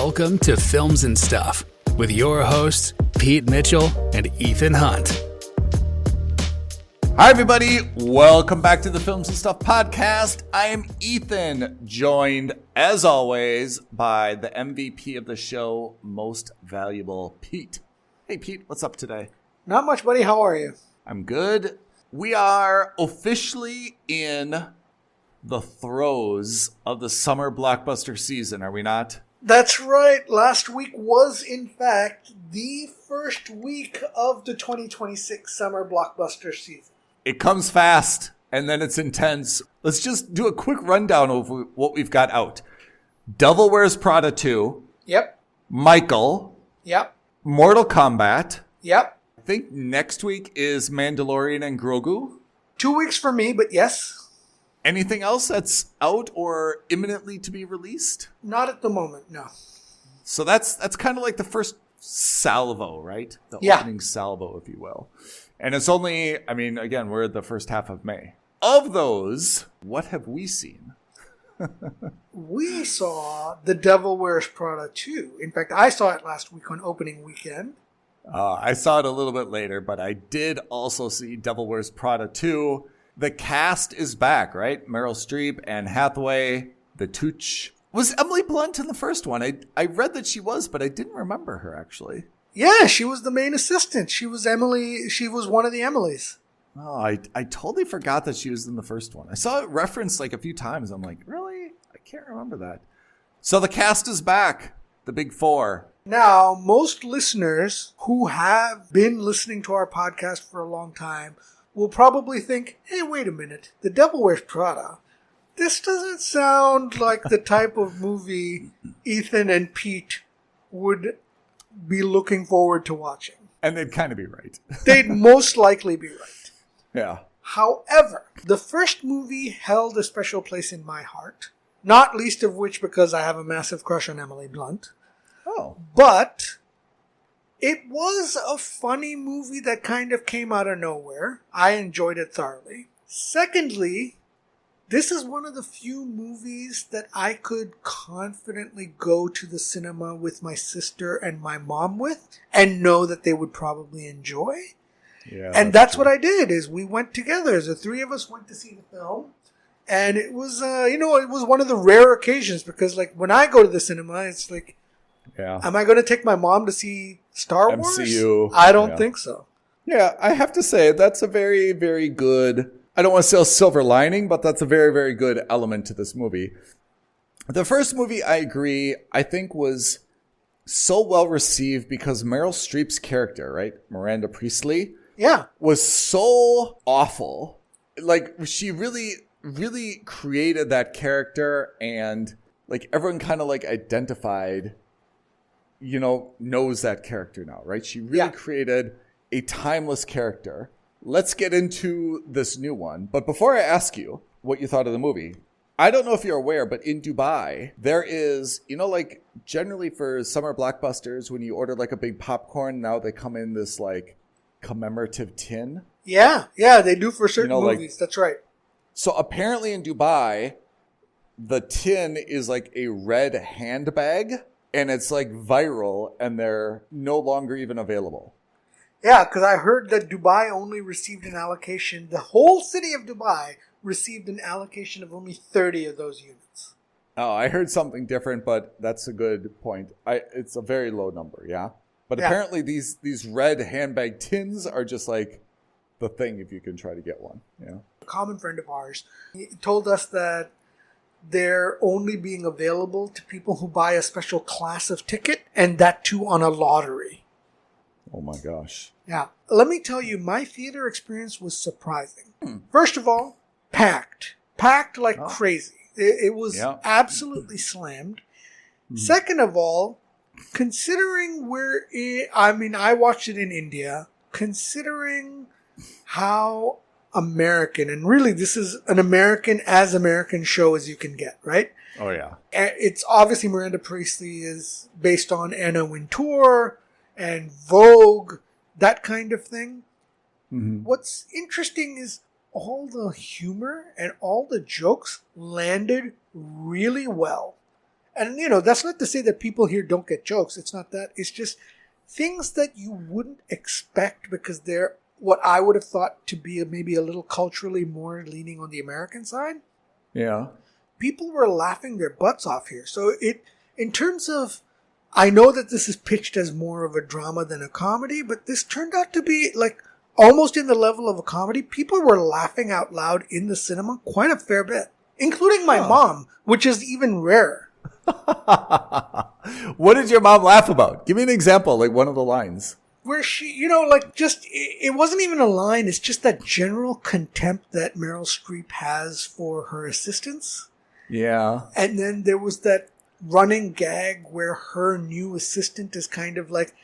Welcome to Films and Stuff with your hosts, Pete Mitchell and Ethan Hunt. Hi, everybody. Welcome back to the Films and Stuff podcast. I am Ethan, joined, as always, by the MVP of the show, Most Valuable Pete. Hey, Pete, what's up today? Not much, buddy. How are you? I'm good. We are officially in the throes of the summer blockbuster season, are we not? That's right. Last week was, in fact, the first week of the 2026 summer blockbuster season. It comes fast, and then it's intense. Let's just do a quick rundown of what we've got out. Devil Wears Prada 2. Yep. Michael. Yep. Mortal Kombat. Yep. I think next week is Mandalorian and Grogu. 2 weeks for me, but yes. Anything else that's out or imminently to be released? Not at the moment, no. So that's kind of like the first salvo, right? The opening salvo, if you will. And it's only, again, we're the first half of May. Of those, what have we seen? We saw The Devil Wears Prada 2. In fact, I saw it last week on opening weekend. I saw it a little bit later, but I did also see Devil Wears Prada 2. The cast is back, right? Meryl Streep, Anne Hathaway, the Tooch. Was Emily Blunt in the first one? I read that she was, but I didn't remember her, actually. Yeah, she was the main assistant. She was Emily. She was one of the Emilys. Oh, I totally forgot that she was in the first one. I saw it referenced like a few times. I'm like, really? I can't remember that. So the cast is back. The big four. Now, most listeners who have been listening to our podcast for a long time will probably think, hey, wait a minute. The Devil Wears Prada. This doesn't sound like the type of movie Ethan and Pete would be looking forward to watching. And they'd kind of be right. They'd most likely be right. Yeah. However, the first movie held a special place in my heart, not least of which because I have a massive crush on Emily Blunt. Oh. But it was a funny movie that kind of came out of nowhere. I enjoyed it thoroughly. Secondly, this is one of the few movies that I could confidently go to the cinema with my sister and my mom with and know that they would probably enjoy. Yeah, and that's what I did, is we went together. The three of us went to see the film. And it was, it was one of the rare occasions because, like, when I go to the cinema, it's like, am I going to take my mom to see Star Wars? MCU. I don't think so. Yeah, I have to say, that's a very, very good, I don't want to say a silver lining, but that's a very, very good element to this movie. The first movie, I agree, I think was so well received because Meryl Streep's character, right, Miranda Priestley, was so awful. Like, she really, really created that character, and like everyone kind of like identified, knows that character now, right? She really created a timeless character. Let's get into this new one. But before I ask you what you thought of the movie, I don't know if you're aware, but in Dubai, there is, like generally for summer blockbusters, when you order like a big popcorn, now they come in this like commemorative tin. Yeah, they do for certain movies. That's right. So apparently in Dubai, the tin is like a red handbag, and it's like viral, and they're no longer even available. Yeah, because I heard that Dubai only received an allocation. The whole city of Dubai received an allocation of only 30 of those units. Oh, I heard something different, but that's a good point. It's a very low number, yeah? But apparently these red handbag tins are just like the thing if you can try to get one. Yeah. A common friend of ours, he told us that they're only being available to people who buy a special class of ticket, and that too on a lottery. Oh my gosh. Yeah. Let me tell you, my theater experience was surprising. First of all, packed like crazy. It was absolutely slammed. Second of all, considering I watched it in India, considering how American, and really this is an American show as you can get, right? Oh yeah. It's obviously Miranda Priestley is based on Anna Wintour and Vogue, that kind of thing. Mm-hmm. What's interesting is all the humor and all the jokes landed really well. And, that's not to say that people here don't get jokes. It's not that. It's just things that you wouldn't expect because they're what I would have thought to be maybe a little culturally more leaning on the American side. Yeah. People were laughing their butts off here. So in terms of, I know that this is pitched as more of a drama than a comedy, but this turned out to be like almost in the level of a comedy. People were laughing out loud in the cinema quite a fair bit, including my mom, which is even rarer. What did your mom laugh about? Give me an example, like one of the lines. Where she, it wasn't even a line. It's just that general contempt that Meryl Streep has for her assistants. Yeah. And then there was that running gag where her new assistant is kind of like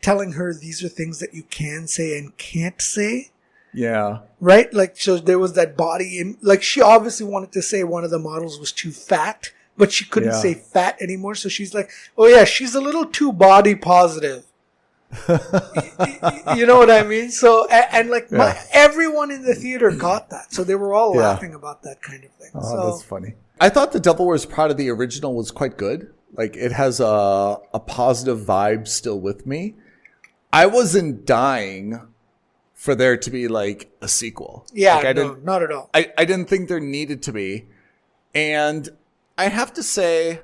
telling her these are things that you can say and can't say. Yeah. Right? Like, so there was that like she obviously wanted to say one of the models was too fat, but she couldn't say fat anymore. So she's like, oh yeah, she's a little too body positive. You know what I mean? So, and like everyone in the theater got that. So they were all laughing about that kind of thing. Oh, that's funny. I thought The Devil Wears Prada, the original, was quite good. Like, it has a positive vibe still with me. I wasn't dying for there to be, like, a sequel. Yeah, like, no, not at all. I didn't think there needed to be. And I have to say,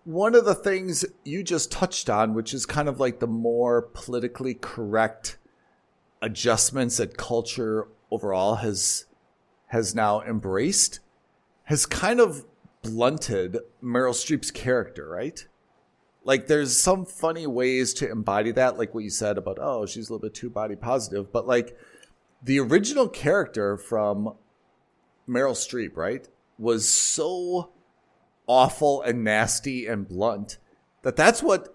one of the things you just touched on, which is kind of like the more politically correct adjustments that culture overall has now embraced, has kind of blunted Meryl Streep's character, right? Like, there's some funny ways to embody that, like what you said about, oh, she's a little bit too body positive. But, like, the original character from Meryl Streep, right, was so awful and nasty and blunt that's what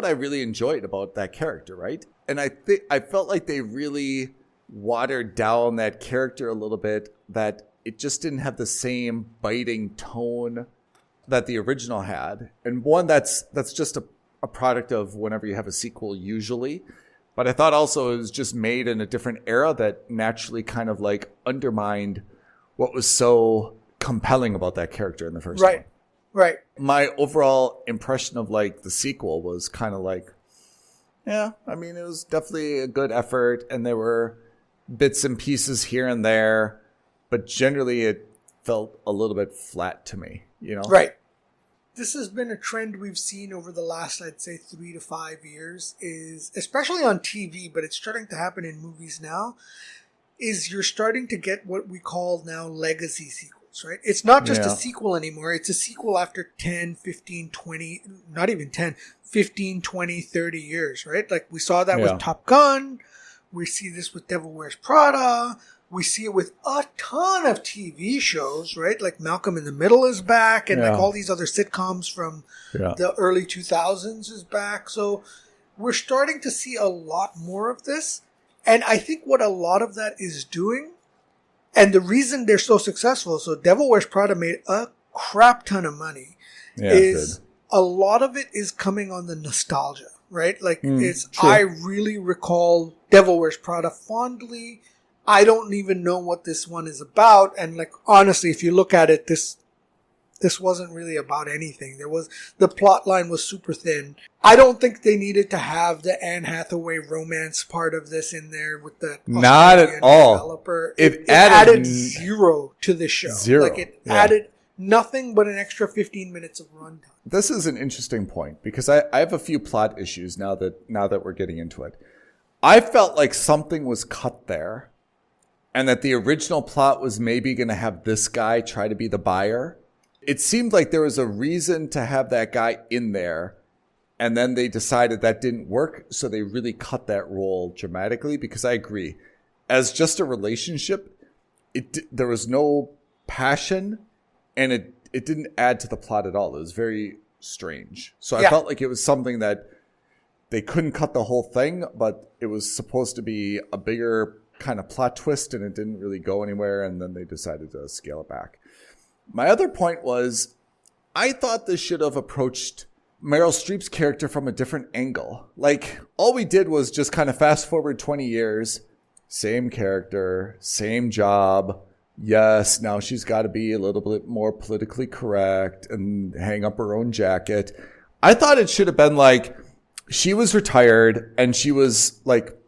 I really enjoyed about that character, right? And I felt like they really watered down that character a little bit, that it just didn't have the same biting tone that the original had. And one, that's just a product of whenever you have a sequel usually. But I thought also it was just made in a different era that naturally kind of like undermined what was so compelling about that character in the first one. Right. My overall impression of like the sequel was kind of like, yeah, I mean, it was definitely a good effort and there were bits and pieces here and there, but generally it felt a little bit flat to me, you know? Right. This has been a trend we've seen over the last, I'd say, 3 to 5 years, is especially on TV, but it's starting to happen in movies now, is you're starting to get what we call now legacy sequels, right? It's not just a sequel anymore. It's a sequel after 10, 15, 20, not even 10, 15, 20, 30 years, right? Like we saw that with Top Gun. We see this with Devil Wears Prada. We see it with a ton of TV shows, right? Like Malcolm in the Middle is back, and like all these other sitcoms from the early 2000s is back. So we're starting to see a lot more of this. And I think what a lot of that is doing, and the reason they're so successful, so Devil Wears Prada made a crap ton of money, is a lot of it is coming on the nostalgia, right? Like I really recall Devil Wears Prada fondly. I don't even know what this one is about. And like, honestly, if you look at it, this wasn't really about anything. The plot line was super thin. I don't think they needed to have the Anne Hathaway romance part of this in there with the not at all developer. It added zero to the show. Like it added nothing but an extra 15 minutes of runtime. This is an interesting point because I have a few plot issues now that we're getting into it. I felt like something was cut there. And that the original plot was maybe going to have this guy try to be the buyer. It seemed like there was a reason to have that guy in there. And then they decided that didn't work. So they really cut that role dramatically because I agree. As just a relationship, there was no passion and it didn't add to the plot at all. It was very strange. So I felt like it was something that they couldn't cut the whole thing, but it was supposed to be a bigger kind of plot twist and it didn't really go anywhere, and then they decided to scale it back. My other point was I thought this should have approached Meryl Streep's character from a different angle. Like, all we did was just kind of fast forward 20 years, same character, same job, yes, now she's got to be a little bit more politically correct and hang up her own jacket. I thought it should have been like she was retired and she was like,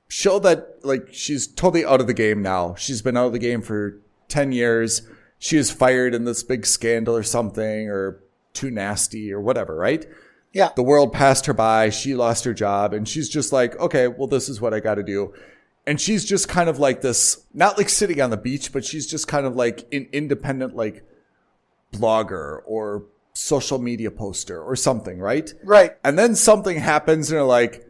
show that like she's totally out of the game now. She's been out of the game for 10 years. She was fired in this big scandal or something, or too nasty or whatever, right? Yeah. The world passed her by. She lost her job and she's just like, okay, well, this is what I got to do. And she's just kind of like this, not like sitting on the beach, but she's just kind of like an independent, like blogger or social media poster or something, right? Right. And then something happens and they're like,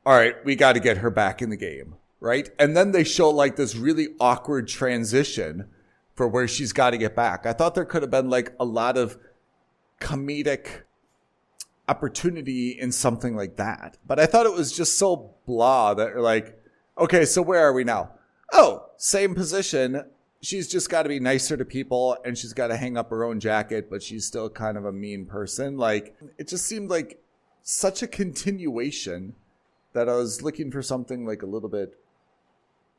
all right, we got to get her back in the game, right? And then they show like this really awkward transition for where she's got to get back. I thought there could have been like a lot of comedic opportunity in something like that. But I thought it was just so blah that you're like, okay, so where are we now? Oh, same position. She's just got to be nicer to people and she's got to hang up her own jacket, but she's still kind of a mean person. Like, it just seemed like such a continuation that I was looking for something like a little bit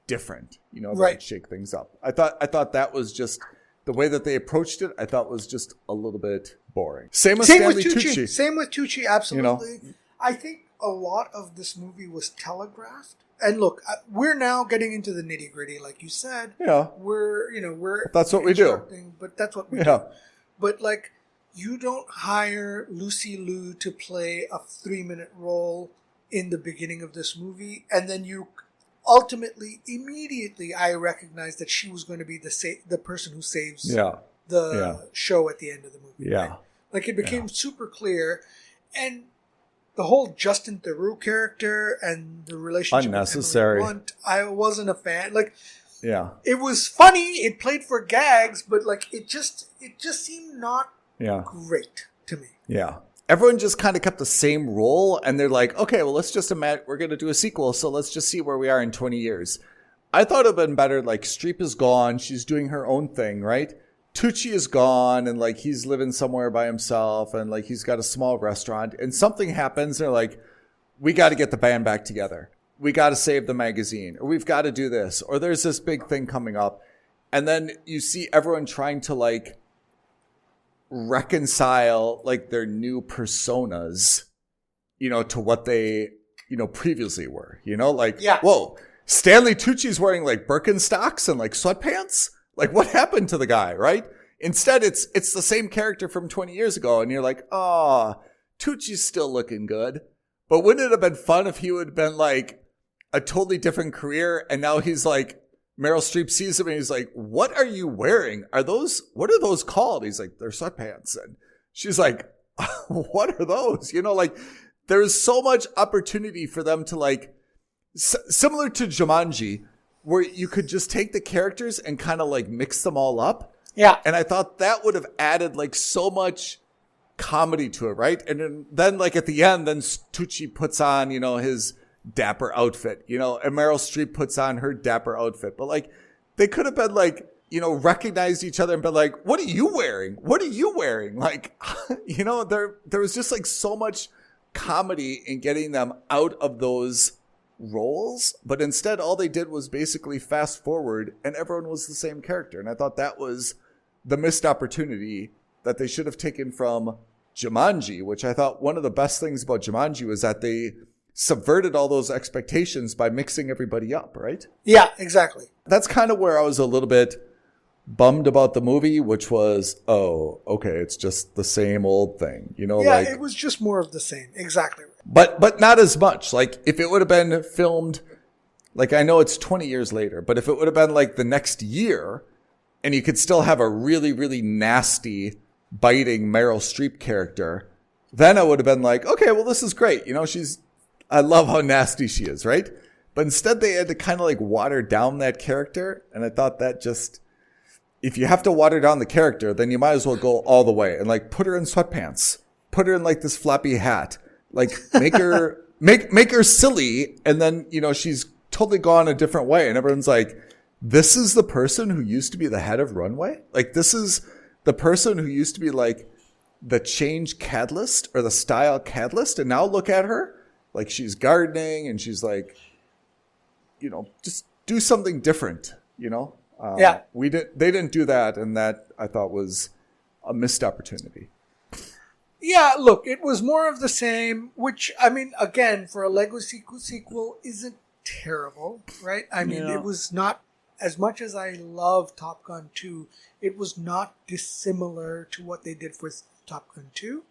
different, you know, that right. would shake things up. I thought that was just the way that they approached it. I thought was just a little bit boring. Same with Stanley Tucci. Same with Tucci, absolutely. You know? I think a lot of this movie was telegraphed. And look, we're now getting into the nitty gritty, like you said. Yeah. We're that's what we do. But that's what we do. But like, you don't hire Lucy Liu to play a 3-minute role in the beginning of this movie, and then you ultimately, immediately, I recognized that she was going to be the person who saves the show at the end of the movie. Yeah. Right? Like, it became super clear, and the whole Justin Theroux character and the relationship unnecessary. with Blunt, I wasn't a fan. Like, yeah, it was funny. It played for gags, but like it just seemed not great to me. Yeah, everyone just kind of kept the same role, and they're like, okay, well, let's just imagine we're going to do a sequel, so let's just see where we are in 20 years. I thought it would have been better. Like, Streep is gone; she's doing her own thing, right? Tucci is gone and like he's living somewhere by himself and like he's got a small restaurant and something happens. They're like, we got to get the band back together. We got to save the magazine, or we've got to do this, or there's this big thing coming up. And then you see everyone trying to like reconcile like their new personas, you know, to what they, you know, previously were, you know, like, whoa, Stanley Tucci's wearing like Birkenstocks and like sweatpants. Like, what happened to the guy, right? Instead, it's the same character from 20 years ago. And you're like, oh, Tucci's still looking good. But wouldn't it have been fun if he would have been like a totally different career? And now he's like, Meryl Streep sees him and he's like, what are you wearing? What are those called? He's like, they're sweatpants. And she's like, what are those? You know, like, there's so much opportunity for them to like, similar to Jumanji, where you could just take the characters and kind of like mix them all up. Yeah. And I thought that would have added like so much comedy to it, right? And then like at the end, then Tucci puts on, you know, his dapper outfit, you know, and Meryl Streep puts on her dapper outfit. But like, they could have been like, you know, recognized each other and been like, what are you wearing? What are you wearing? Like, you know, there was just like so much comedy in getting them out of those roles, but instead all they did was basically fast forward and everyone was the same character. And I thought that was the missed opportunity that they should have taken from Jumanji, which I thought one of the best things about Jumanji was that they subverted all those expectations by mixing everybody up, right? Yeah, exactly. That's kind of where I was a little bit bummed about the movie, which was, oh, okay, it's just the same old thing, you know? Yeah, like, it was just more of the same. Exactly. But not as much. Like, if it would have been filmed, like, I know it's 20 years later, but if it would have been like the next year and you could still have a really, really nasty, biting Meryl Streep character, then I would have been like, okay, well, this is great. You know, I love how nasty she is, right? But instead they had to kind of like water down that character. And I thought that just, if you have to water down the character, then you might as well go all the way and like put her in sweatpants, put her in like this floppy hat. Like, make her make her silly, and then, you know, she's totally gone a different way, and everyone's like, this is the person who used to be the head of Runway? Like, this is the person who used to be like the change catalyst or the style catalyst, and now look at her, like she's gardening and she's like, you know, just do something different, you know? They didn't do that, and that I thought was a missed opportunity. Yeah, look, it was more of the same, which, I mean, again, for a Lego sequel isn't terrible, right? I mean, It was not, as much as I love Top Gun 2, it was not dissimilar to what they did for Top Gun 2.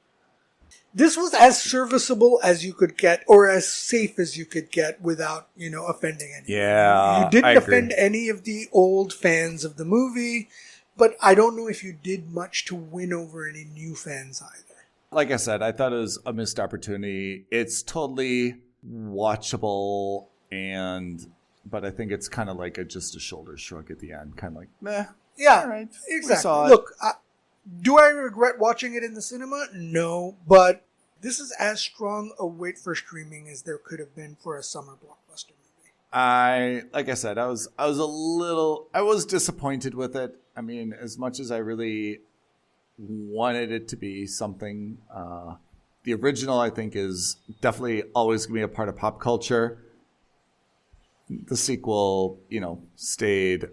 This was as serviceable as you could get, or as safe as you could get without, offending anyone. Yeah, you didn't offend any of the old fans of the movie, but I don't know if you did much to win over any new fans either. Like I said, I thought it was a missed opportunity. It's totally watchable, but I think it's kind of like just a shoulder shrug at the end. Kind of like, meh. Yeah, all right, exactly. Look, do I regret watching it in the cinema? No, but this is as strong a wait for streaming as there could have been for a summer blockbuster movie. Like I said, I was disappointed with it. I mean, as much as I really wanted it to be something, the original, I think, is definitely always going to be a part of pop culture. The sequel, stayed,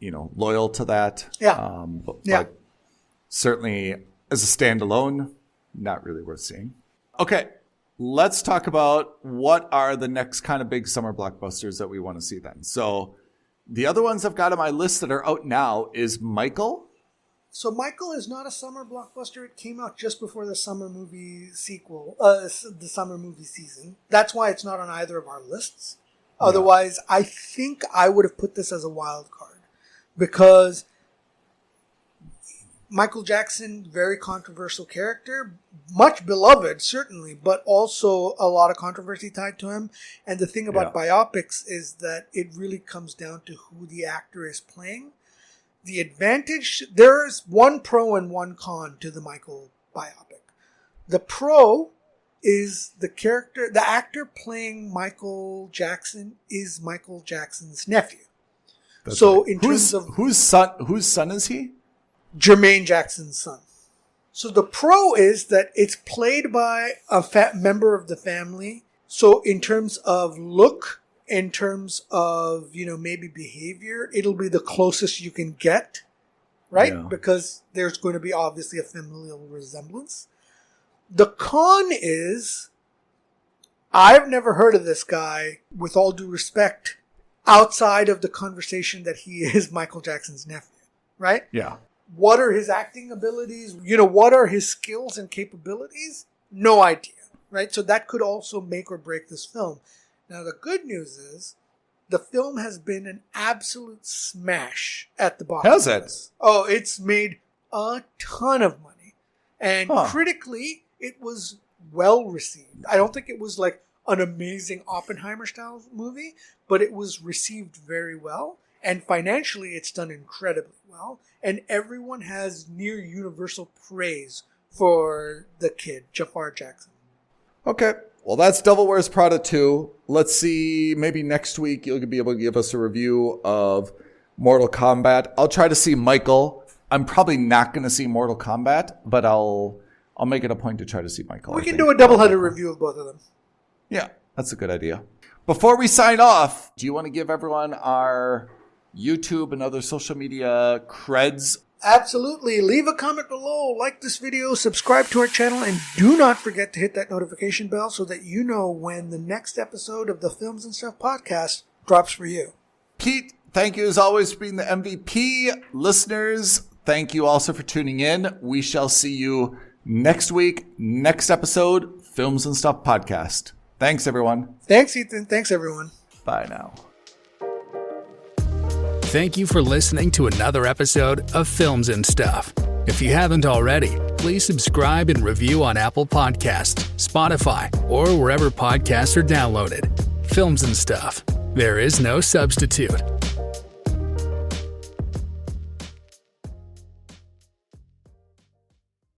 loyal to that. Yeah. But certainly as a standalone, not really worth seeing. Okay, let's talk about what are the next kind of big summer blockbusters that we want to see then. So the other ones I've got on my list that are out now is Michael. So Michael is not a summer blockbuster. It came out just before the summer movie sequel, the summer movie season. That's why it's not on either of our lists. Yeah. Otherwise, I think I would have put this as a wild card because Michael Jackson, very controversial character, much beloved, certainly, but also a lot of controversy tied to him. And the thing about biopics is that it really comes down to who the actor is playing. The advantage, there's one pro and one con to the Michael biopic. The pro is the actor playing Michael Jackson is Michael Jackson's nephew. That's so right. in terms of whose son is he? Jermaine Jackson's son. So the pro is that it's played by a member of the family. So in terms of look, in terms of, maybe behavior, it'll be the closest you can get, right? Yeah. Because there's going to be obviously a familial resemblance. The con is, I've never heard of this guy, with all due respect, outside of the conversation that he is Michael Jackson's nephew, right? Yeah. What are his acting abilities? What are his skills and capabilities? No idea, right? So that could also make or break this film. Now, the good news is the film has been an absolute smash at the box office. Has it? Oh, it's made a ton of money. And critically, it was well received. I don't think it was like an amazing Oppenheimer-style movie, but it was received very well. And financially, it's done incredibly well. And everyone has near universal praise for the kid, Jafar Jackson. Okay. Well, that's Devil Wears Prada 2. Let's see, maybe next week you'll be able to give us a review of Mortal Kombat. I'll try to see Michael. I'm probably not going to see Mortal Kombat, but I'll make it a point to try to see Michael. We can do a double-headed review of both of them. Yeah, that's a good idea. Before we sign off, do you want to give everyone our YouTube and other social media creds? Absolutely. Leave a comment below, like this video, subscribe to our channel, and do not forget to hit that notification bell so that you know when the next episode of the Films and Stuff podcast drops for you. Pete, thank you as always for being the MVP. Listeners, thank you also for tuning in. We shall see you next week, next episode, Films and Stuff podcast. Thanks, everyone. Thanks, Ethan. Thanks, everyone. Bye now. Thank you for listening to another episode of Films and Stuff. If you haven't already, please subscribe and review on Apple Podcasts, Spotify, or wherever podcasts are downloaded. Films and Stuff. There is no substitute.